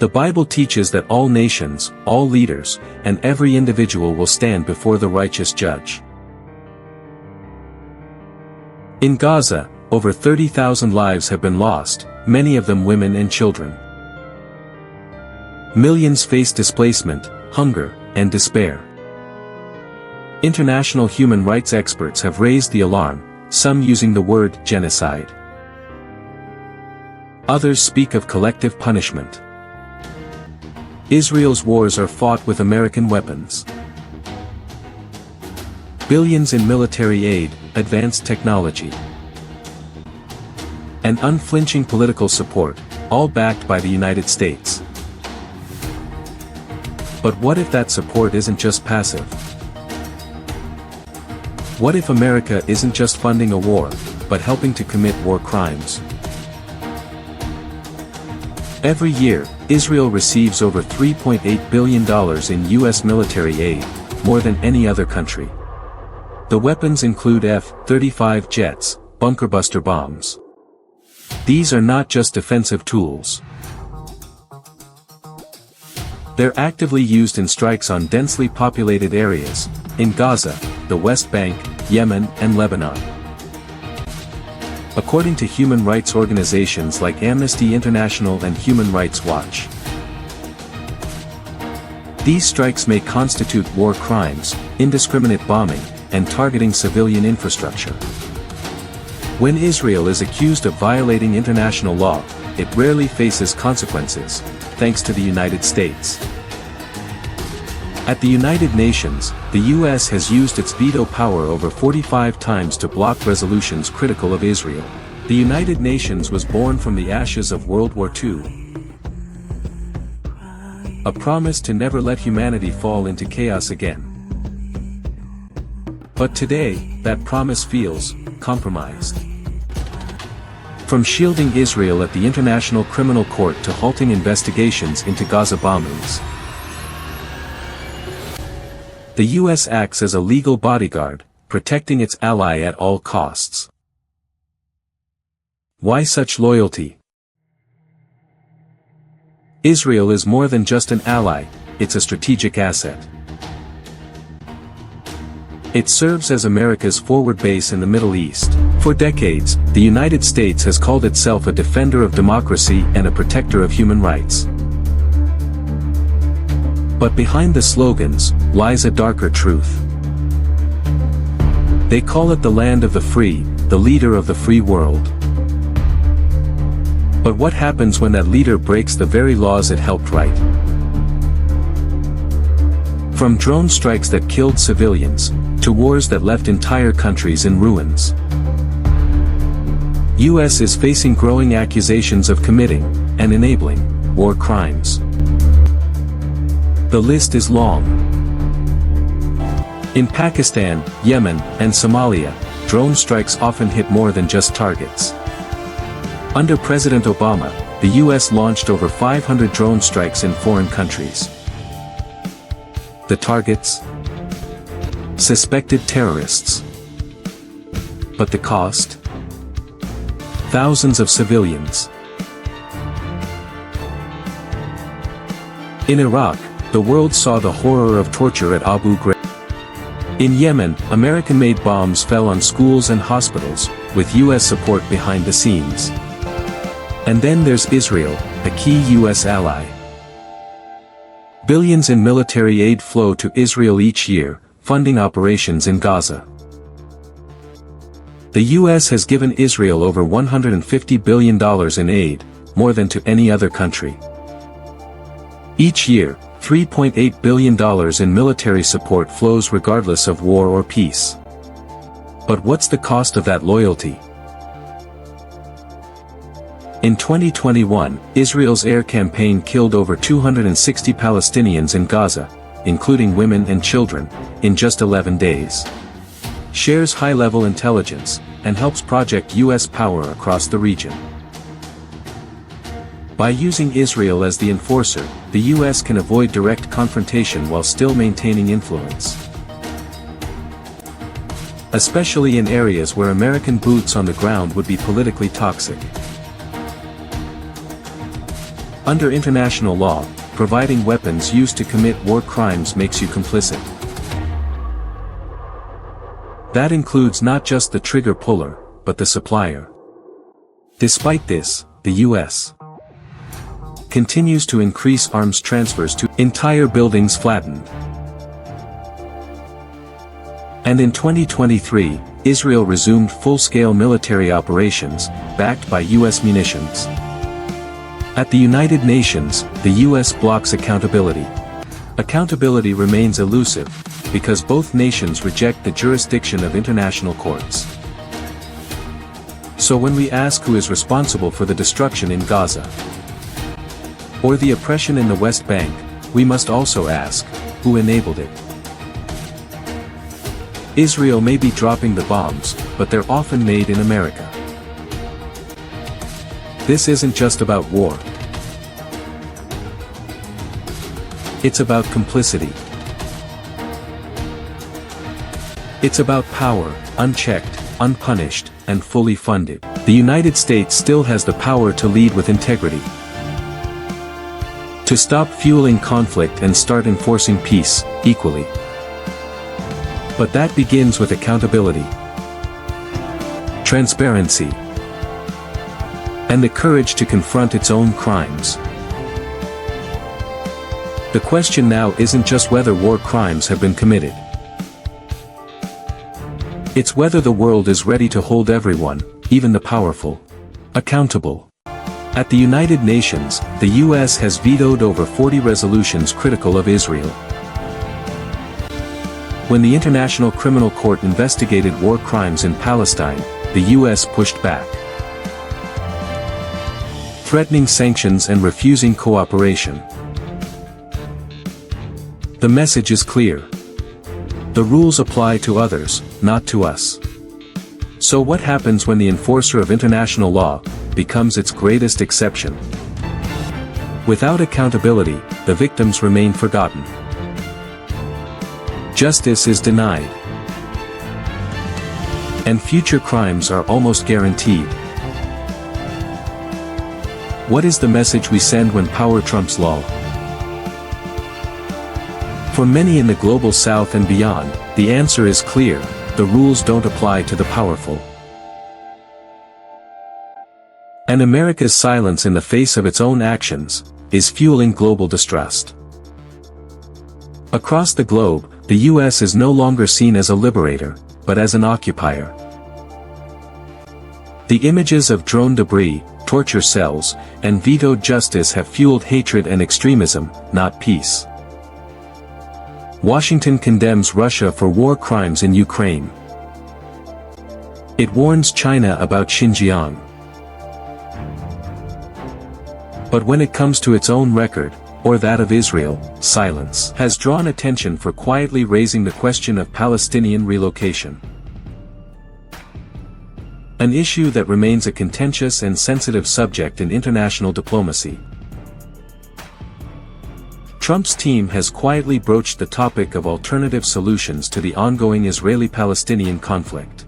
The Bible teaches that all nations, all leaders, and every individual will stand before the righteous judge. In Gaza, over 30,000 lives have been lost, many of them women and children. Millions face displacement, hunger, and despair. International human rights experts have raised the alarm, some using the word genocide. Others speak of collective punishment. Israel's wars are fought with American weapons. Billions in military aid, advanced technology, and unflinching political support, all backed by the United States. But what if that support isn't just passive? What if America isn't just funding a war, but helping to commit war crimes? Every year, Israel receives over $3.8 billion in U.S. military aid, more than any other country. The weapons include F-35 jets, bunker-buster bombs. These are not just defensive tools. They're actively used in strikes on densely populated areas, in Gaza, the West Bank, Yemen, and Lebanon. According to human rights organizations like Amnesty International and Human Rights Watch, these strikes may constitute war crimes, indiscriminate bombing, and targeting civilian infrastructure. When Israel is accused of violating international law, it rarely faces consequences, thanks to the United States. At the United Nations, the U.S. has used its veto power over 45 times to block resolutions critical of Israel. The United Nations was born from the ashes of World War II. A promise to never let humanity fall into chaos again. But today, that promise feels compromised. From shielding Israel at the International Criminal Court to halting investigations into Gaza bombings, the U.S. acts as a legal bodyguard, protecting its ally at all costs. Why such loyalty? Israel is more than just an ally, it's a strategic asset. It serves as America's forward base in the Middle East. For decades, the United States has called itself a defender of democracy and a protector of human rights. But behind the slogans, lies a darker truth. They call it the land of the free, the leader of the free world. But what happens when that leader breaks the very laws it helped write? From drone strikes that killed civilians, to wars that left entire countries in ruins. U.S. is facing growing accusations of committing, and enabling, war crimes. The list is long. In Pakistan, Yemen, and Somalia, drone strikes often hit more than just targets. Under President Obama, the U.S. launched over 500 drone strikes in foreign countries. The targets? Suspected terrorists. But the cost? Thousands of civilians. In Iraq, the world saw the horror of torture at Abu Ghraib. In Yemen, American-made bombs fell on schools and hospitals, with U.S. support behind the scenes. And then there's Israel, a key U.S. ally. Billions in military aid flow to Israel each year, funding operations in Gaza. The U.S. has given Israel over $150 billion in aid, more than to any other country. Each year, $3.8 billion in military support flows regardless of war or peace. But what's the cost of that loyalty? In 2021, Israel's air campaign killed over 260 Palestinians in Gaza, including women and children, in just 11 days. Shares high-level intelligence, and helps project U.S. power across the region. By using Israel as the enforcer, the U.S. can avoid direct confrontation while still maintaining influence. Especially in areas where American boots on the ground would be politically toxic. Under international law, providing weapons used to commit war crimes makes you complicit. That includes not just the trigger puller, but the supplier. Despite this, the U.S. continues to increase arms transfers to entire buildings flattened. And in 2023, Israel resumed full-scale military operations, backed by U.S. munitions. At the United Nations, the U.S. blocks accountability. Accountability remains elusive, because both nations reject the jurisdiction of international courts. So when we ask who is responsible for the destruction in Gaza, or the oppression in the West Bank, we must also ask, who enabled it? Israel may be dropping the bombs, but they're often made in America. This isn't just about war. It's about complicity. It's about power, unchecked, unpunished, and fully funded. The United States still has the power to lead with integrity. To stop fueling conflict and start enforcing peace, equally. But that begins with accountability, transparency, and the courage to confront its own crimes. The question now isn't just whether war crimes have been committed. It's whether the world is ready to hold everyone, even the powerful, accountable. At the United Nations, the U.S. has vetoed over 40 resolutions critical of Israel. When the International Criminal Court investigated war crimes in Palestine, the U.S. pushed back, threatening sanctions and refusing cooperation. The message is clear. The rules apply to others, not to us. So what happens when the enforcer of international law becomes its greatest exception? Without accountability, the victims remain forgotten. Justice is denied. And future crimes are almost guaranteed. What is the message we send when power trumps law? For many in the global south and beyond, the answer is clear: the rules don't apply to the powerful. And America's silence in the face of its own actions is fueling global distrust. Across the globe, the U.S. is no longer seen as a liberator, but as an occupier. The images of drone debris, torture cells, and vetoed justice have fueled hatred and extremism, not peace. Washington condemns Russia for war crimes in Ukraine. It warns China about Xinjiang. But when it comes to its own record, or that of Israel, silence has drawn attention for quietly raising the question of Palestinian relocation. An issue that remains a contentious and sensitive subject in international diplomacy. Trump's team has quietly broached the topic of alternative solutions to the ongoing Israeli-Palestinian conflict.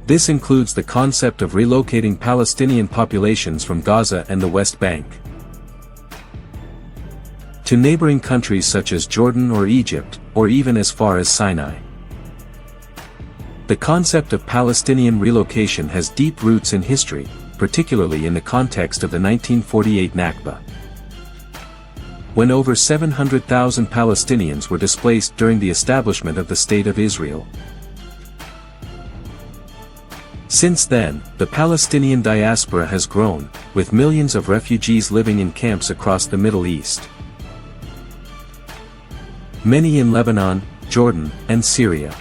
This includes the concept of relocating Palestinian populations from Gaza and the West Bank to neighboring countries such as Jordan or Egypt, or even as far as Sinai. The concept of Palestinian relocation has deep roots in history, particularly in the context of the 1948 Nakba, when over 700,000 Palestinians were displaced during the establishment of the State of Israel. Since then, the Palestinian diaspora has grown, with millions of refugees living in camps across the Middle East. Many in Lebanon, Jordan, and Syria.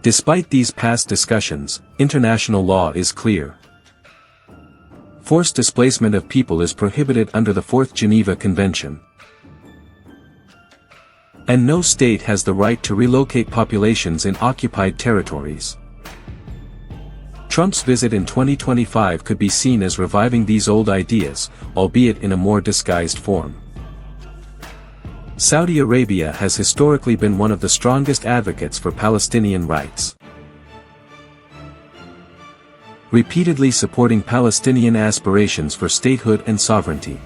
Despite these past discussions, international law is clear. Forced displacement of people is prohibited under the Fourth Geneva Convention. And no state has the right to relocate populations in occupied territories. Trump's visit in 2025 could be seen as reviving these old ideas, albeit in a more disguised form. Saudi Arabia has historically been one of the strongest advocates for Palestinian rights. repeatedly supporting Palestinian aspirations for statehood and sovereignty.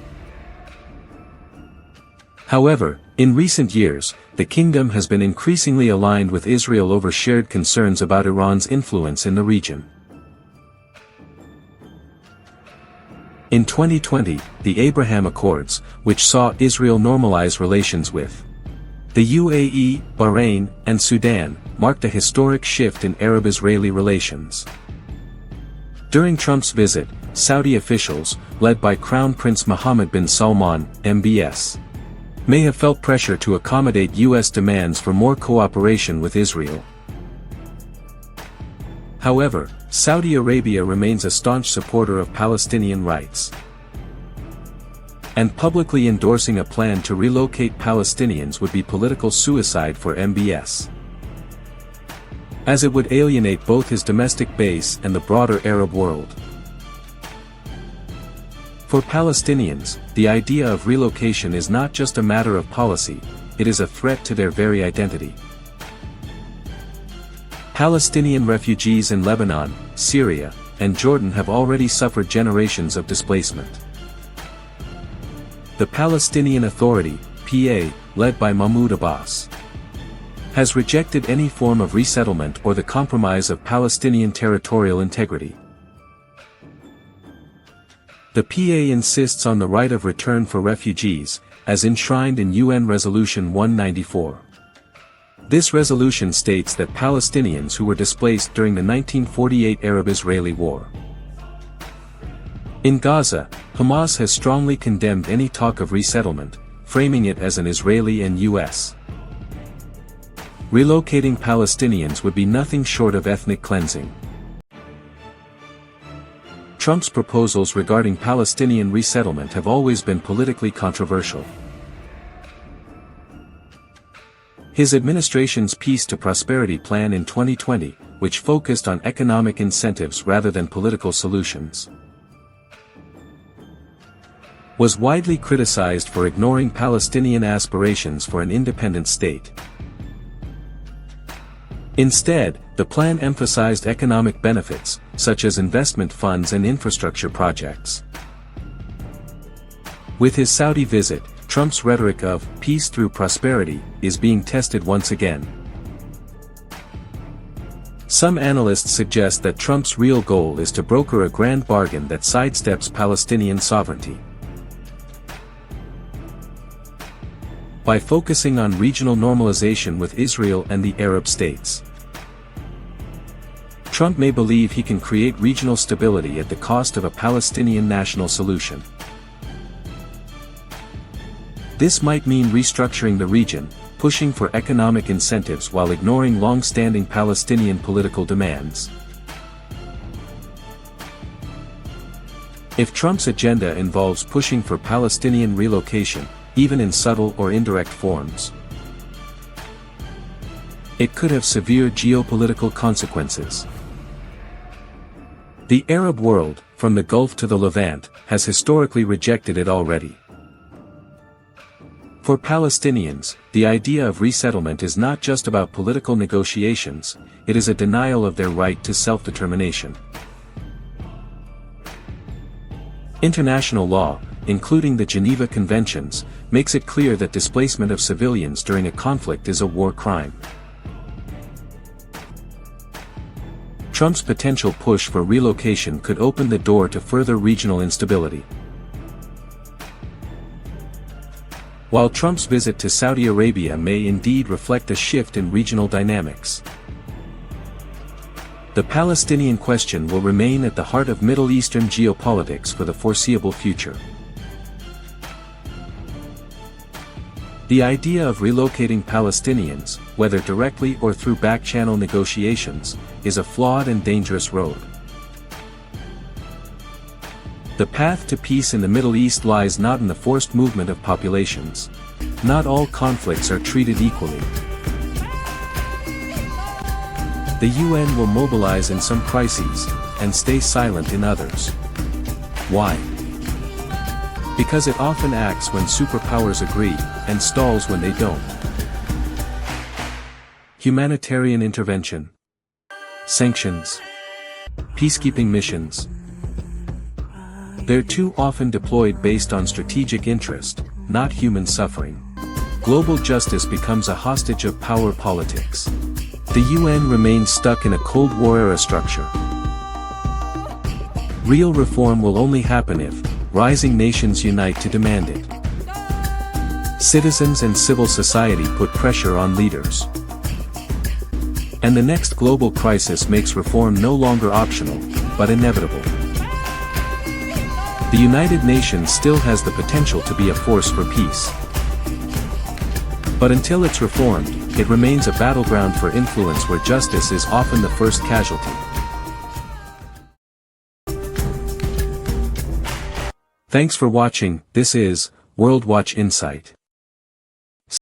However, in recent years, the kingdom has been increasingly aligned with Israel over shared concerns about Iran's influence in the region. In 2020, the Abraham Accords, which saw Israel normalize relations with the UAE, Bahrain, and Sudan, marked a historic shift in Arab-Israeli relations. During Trump's visit, Saudi officials, led by Crown Prince Mohammed bin Salman, MBS, may have felt pressure to accommodate U.S. demands for more cooperation with Israel. However, Saudi Arabia remains a staunch supporter of Palestinian rights, and publicly endorsing a plan to relocate Palestinians would be political suicide for MBS, as it would alienate both his domestic base and the broader Arab world. For Palestinians, the idea of relocation is not just a matter of policy, it is a threat to their very identity. Palestinian refugees in Lebanon, Syria, and Jordan have already suffered generations of displacement. The Palestinian Authority, PA, led by Mahmoud Abbas, has rejected any form of resettlement or the compromise of Palestinian territorial integrity. The PA insists on the right of return for refugees, as enshrined in UN Resolution 194. This resolution states that Palestinians who were displaced during the 1948 Arab-Israeli War in Gaza, Hamas has strongly condemned any talk of resettlement, framing it as an Israeli and U.S. relocating Palestinians would be nothing short of ethnic cleansing. Trump's proposals regarding Palestinian resettlement have always been politically controversial. His administration's Peace to Prosperity plan in 2020, which focused on economic incentives rather than political solutions, was widely criticized for ignoring Palestinian aspirations for an independent state. Instead, the plan emphasized economic benefits, such as investment funds and infrastructure projects. With his Saudi visit, Trump's rhetoric of peace through prosperity is being tested once again. Some analysts suggest that Trump's real goal is to broker a grand bargain that sidesteps Palestinian sovereignty. By focusing on regional normalization with Israel and the Arab states, Trump may believe he can create regional stability at the cost of a Palestinian national solution. This might mean restructuring the region, pushing for economic incentives while ignoring long-standing Palestinian political demands. If Trump's agenda involves pushing for Palestinian relocation, even in subtle or indirect forms, it could have severe geopolitical consequences. The Arab world, from the Gulf to the Levant, has historically rejected it already. For Palestinians, the idea of resettlement is not just about political negotiations, it is a denial of their right to self-determination. International law, including the Geneva Conventions, makes it clear that displacement of civilians during a conflict is a war crime. Trump's potential push for relocation could open the door to further regional instability. While Trump's visit to Saudi Arabia may indeed reflect a shift in regional dynamics, the Palestinian question will remain at the heart of Middle Eastern geopolitics for the foreseeable future. The idea of relocating Palestinians, whether directly or through back-channel negotiations, is a flawed and dangerous road. The path to peace in the Middle East lies not in the forced movement of populations. Not all conflicts are treated equally. The UN will mobilize in some crises, and stay silent in others. Why? Because it often acts when superpowers agree, and stalls when they don't. Humanitarian intervention. Sanctions. Peacekeeping missions. They're too often deployed based on strategic interest, not human suffering. Global justice becomes a hostage of power politics. The UN remains stuck in a Cold War-era structure. Real reform will only happen if rising nations unite to demand it. Citizens and civil society put pressure on leaders. And the next global crisis makes reform no longer optional, but inevitable. The United Nations still has the potential to be a force for peace. But until it's reformed, it remains a battleground for influence where justice is often the first casualty. Thanks for watching. This is World Watch Insight.